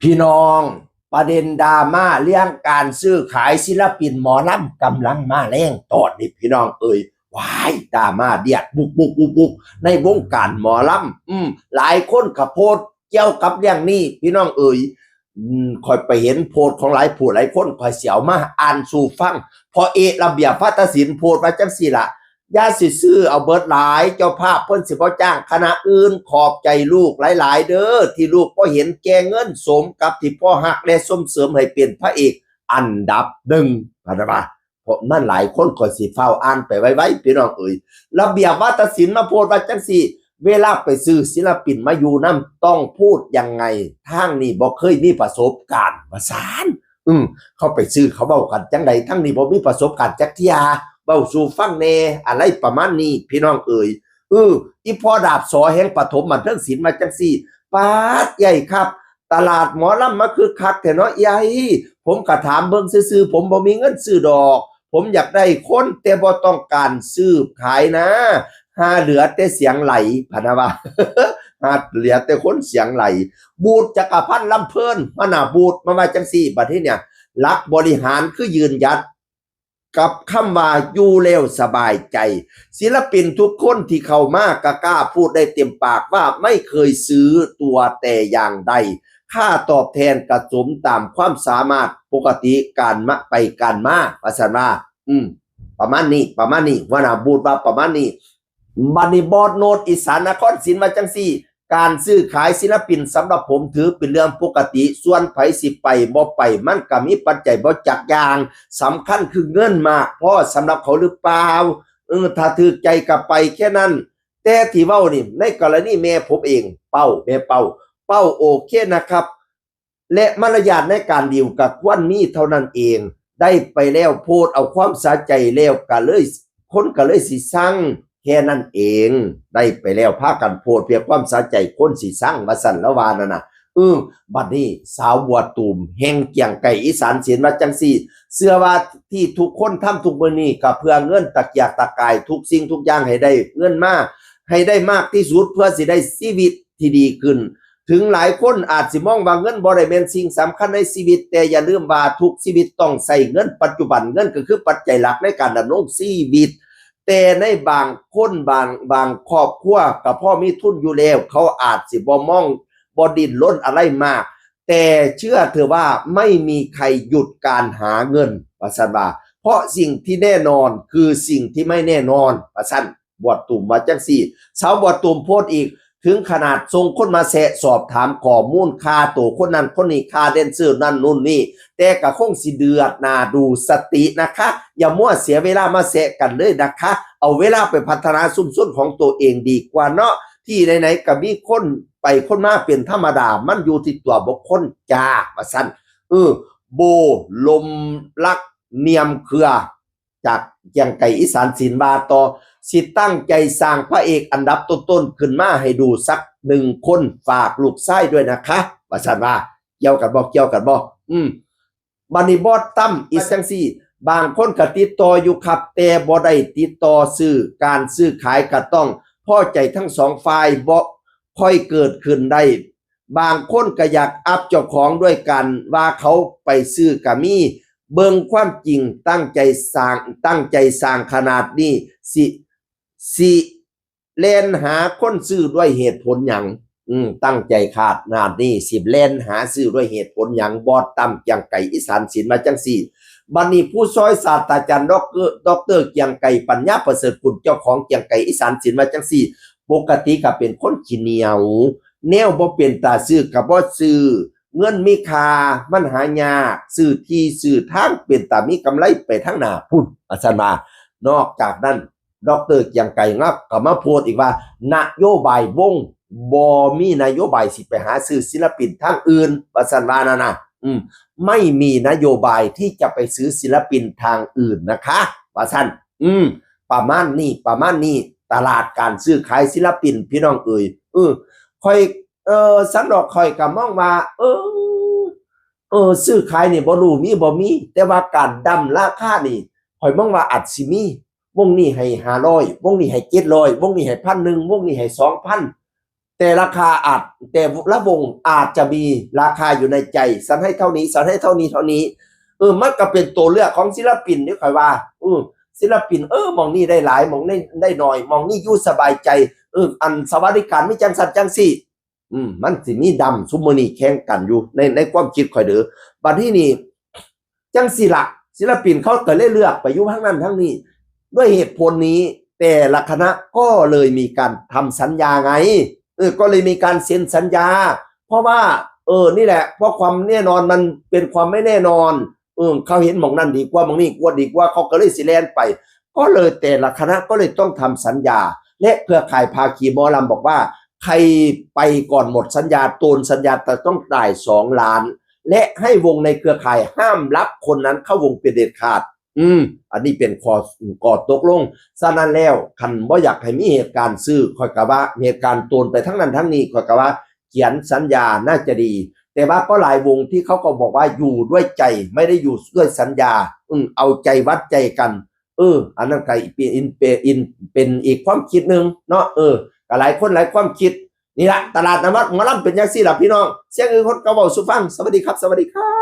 พี่น้องประเด็นดราม่าเรื่องการซื้อขายศิลปินหมอลำกำลังมาแรงตอนนี้พี่น้องวายดราม่าเดียดบุกในวงการหมอลำหลายคนกับโพสต์เกี่ยวกับเรื่องนี้พี่น้องคอยไปเห็นโพสต์ของหลายผู้หลายคนคอยเสียวมาอ่านสู่ฟังพอระเบียบวัฒนศิลป์โพสต์มาจังสี่ละย่าสิซื้อเอาเบิดหลายเจ้าภาพเพิ่นสิบ่จ้างคณะอื่นขอบใจลูกหลายๆเด้อที่ลูกบ่เห็นแก่เงินสมกับที่พ่อฮักและส่งเสริมให้เป็นพระเอกอันดับหนึ่งว่าได้ป่ะเพราะนั่นหลายคนก็สิเฝ้าอ่านไปไว้พี่น้องระเบียบวัฒนศิลป์มาโพสต์ว่าจังซี่เวลาไปซื้อศิลปินมาอยู่นำต้องพูดยังไงทางนี้บ่เคยมีประสบการณ์ว่าซานเขาไปซื้อเขาเว้ากันจังได๋ทั้งนี้บ่มีประสบการณ์จักเที่ยเบ้าสู่ฟังแน่อะไรประมาณนี้พี่น้องอีพ่อดาบสอแห่งปฐมบันเทิงศิลป์มาจังซี่ปาดใหญ่ครับตลาดหมอลำมาคือคักแท้เนาะใหญ่ผมก็ถามเบิ่งซื่อๆผมบ่มีเงินซื้อดอกผมอยากได้คนแต่บ่ต้องการซื้อขายนะหาเหลือแต่เสียงไหลพะนะว่า หาเหลือแต่คนเสียงไหลบูดจักรพันธ์ลำเพิ่นมาหน้าบูดมาว่าจังซี่บัดนี้เนี่ยหลักบริหารคือยืนหยัดกับคำว่าอยู่แล้วสบายใจศิลปินทุกคนที่เข้ามากกล้าพูดได้เต็มปากว่าไม่เคยซื้อตัวแต่อย่างใดค่าตอบแทนกระสมตามความสามารถปกติการมาไปการมาว่าซั่นว่าประมาณนี้ว่าน่ะบูดว่าประมาณนี้บัดนี้บอร์ดโนดอีสานนครศรีมาจังซี่การซื้อขายศิลปินสำหรับผมถือเป็นเรื่องปกติส่วนไผสิไปบ่ไปมันก็มีปัจจัยบ่จักอย่างสำคัญคือเงินมากพอสำหรับเขาหรือเปล่าถ้าถือใจกับไปแค่นั้นแต่ที่เว้านี่ในกรณีแม่ผมเองแม่เป้าโอเคนะครับและมารยาทในการดีลกับควรมีเท่านั้นเองได้ไปแล้วโพดเอาความสะใจแล้วก็เลยคนก็เลยสิสั่งแค่นั้นเองได้ไปแล้วพากันโพดเพียงความสะใจคนสิสั่งว่าสั่นละวานั่นน่ะบัดนี้สาวบัวตูมแห่งเกียงไก่อีสานเสียนว่าจังซี่เชื่อว่าที่ทุกคนทำทุกมื้อนี้ก็เพื่อเงินตะเกียกตะกายทุกสิ่งทุกอย่างให้ได้เงินมาให้ได้มากที่สุดเพื่อสิได้ชีวิตที่ดีขึ้นถึงหลายคนอาจสิมองว่าเงินบ่ได้เป็นสิ่งสำคัญในชีวิตแต่อย่าลืมว่าทุกชีวิตต้องใช้เงินปัจจุบันเงินก็คือปัจจัยหลักในการดำรงชีวิตแต่ในบางคนบางครอบครัวกับพ่อมีทุนอยู่แล้วเขาอาจสิบ่มองบ่ดิ้นรนอะไรมากแต่เชื่อเถอะว่าไม่มีใครหยุดการหาเงินว่าซั่นว่าเพราะสิ่งที่แน่นอนคือสิ่งที่ไม่แน่นอนว่าซั่นบวชตุ่มว่าจังซี่สาวบวชตุ่มโพสต์อีกถึงขนาดส่งคนมาแสะสอบถามข้อมูลค่าตัวคนนั้นคนนี้ค่าแดนเซอร์นั่นนู่นนี่แต่ก็คงสิเดือดนาดูสตินะคะอย่ามั่วเสียเวลามาแสะกันเลยนะคะเอาเวลาไปพัฒนาซุ่มๆของตัวเองดีกว่าเนาะที่ไหนๆก็มีคนไปคนมาเป็นธรรมดามันอยู่ที่ตัวบุคคลจ้าว่าซั่นโบลมลักเนียมเครือจากเกียงไก่อีสานศิลป์บาต่อสิตั้งใจสร้างพระเอกอันดับต้นๆขึ้นมาให้ดูสัก1คนฝากลูกชายด้วยนะคะว่าซั่นว่าเกี่ยวกันบ่บัดนี้บอสตั้มอีจังซี่บางคนก็ติดต่ออยู่ครับแต่บ่ได้ติดต่อซื้อการซื้อขายก็ต้องพอใจทั้งสองฝ่ายบ่ค่อยเกิดขึ้นได้บางคนก็อยากอัพเจ้าของด้วยกันว่าเขาไปซื้อก็มีเบิ่งความจริงตั้งใจสร้างขนาดนี้สิเล่นหาคนซื้อด้วยเหตุผลหยังตั้งใจขาดนาดนี้สิเล่นหาซื้อด้วยเหตุผลหยังบอดตั้มเกียงไก่อีสานศิลป์มาจังซี่บัดนี้ผู้ซอยศาสตราจารย์ดรเกียงไก่ปัญญาประเสริฐกุลเจ้าของเกียงไก่อีสานศิลป์มาจังซี่ปกติก็เป็นคนขี้เหนียวแนวบ่เป็นตาซื้อก็บ่ซื้อเงินมีค่ามันหายากซื้อที่ซื้อทางเป็นตามีกำไรไปทางหน้าพุ่นอาจารย์มานอกจากนั้นดรเกียงไก่งับก็มาโพสต์อีกว่านโยบายวงบ่มีนโยบายสิไปหาซื้อศิลปินทางอื่นว่าซั่นว่านั่นน่ะไม่มีนโยบายที่จะไปซื้อศิลปินทางอื่นนะคะว่าซั่นประมาณนี้ตลาดการซื้อขายศิลปินพี่น้องค่อยสำหรับค่อยก็มองว่าซื้อขายนี่บ่รู้มีบ่มีแต่ว่าการดำราคานี่ค่อยมองว่าอาจสิมีวงนี้ให้500วงนี้ให้700วงนี้ให้ 1,000 วงนี้ให้ 2,000 แต่ราคาอาจแต่ละวงอาจจะมีราคาอยู่ในใจสันให้เท่านี้สันให้เท่านี้เท่านี้มันก็เป็นตัวเลือกของศิลปินนี่ค่อยว่าศิลปินมองนี่ได้หลายมองนี่ได้น้อยมองนี่อยู่สบายใจอันสวัสดิการไม่จังสันจังสี่มันสิมีดำซุมมือนี่แข่งกันอยู่ในความคิดค่อยเด้อบัดนี้นี่จังสิละศิลปินเขาก็เลยเลือกไปอยู่ทั้งนั้นทั้งนี้ด้วยเหตุผลนี้แต่ละคณะก็เลยมีการทำสัญญาไงก็เลยมีการเซ็นสัญญาเพราะว่านี่แหละเพราะความแน่นอนมันเป็นความไม่แน่นอนเขาเห็นหมองนั่นดีกว่าหมองนี่กว่าดีกว่าเขาก็เลยสิแลนไปก็เลยแต่ละคณะก็เลยต้องทำสัญญาและเครือข่ายภาคีหมอลำบอกว่าใครไปก่อนหมดสัญญาตูนสัญญาแต่ต้องจ่าย2 ล้านและให้วงในเครือข่ายห้ามรับคนนั้นเข้าวงเป็นเด็ดขาดอันนี้เป็นข้อตกลงฉะนั้นแล้วคันบ่อยากให้มีเหตุการณ์ซื้อค่อยกะว่าเหตุการณ์ตูนไปทั้งนั้นทั้งนี้ค่อยกะว่าเขียนสัญญาน่าจะดีแต่ว่าก็หลายวงที่เขาก็บอกว่าอยู่ด้วยใจไม่ได้อยู่ด้วยสัญญาเอาใจวัดใจกันอันนั้นก็เป็นอีกความคิดนึงเนาะก็หลายคนหลายความคิดนี่ละตลาดน้ำวัดหมอลำเป็นจังซี่ล่ะพี่น้องเสียงคนก็เว้าสู่ฟังสวัสดีครับสวัสดีครับ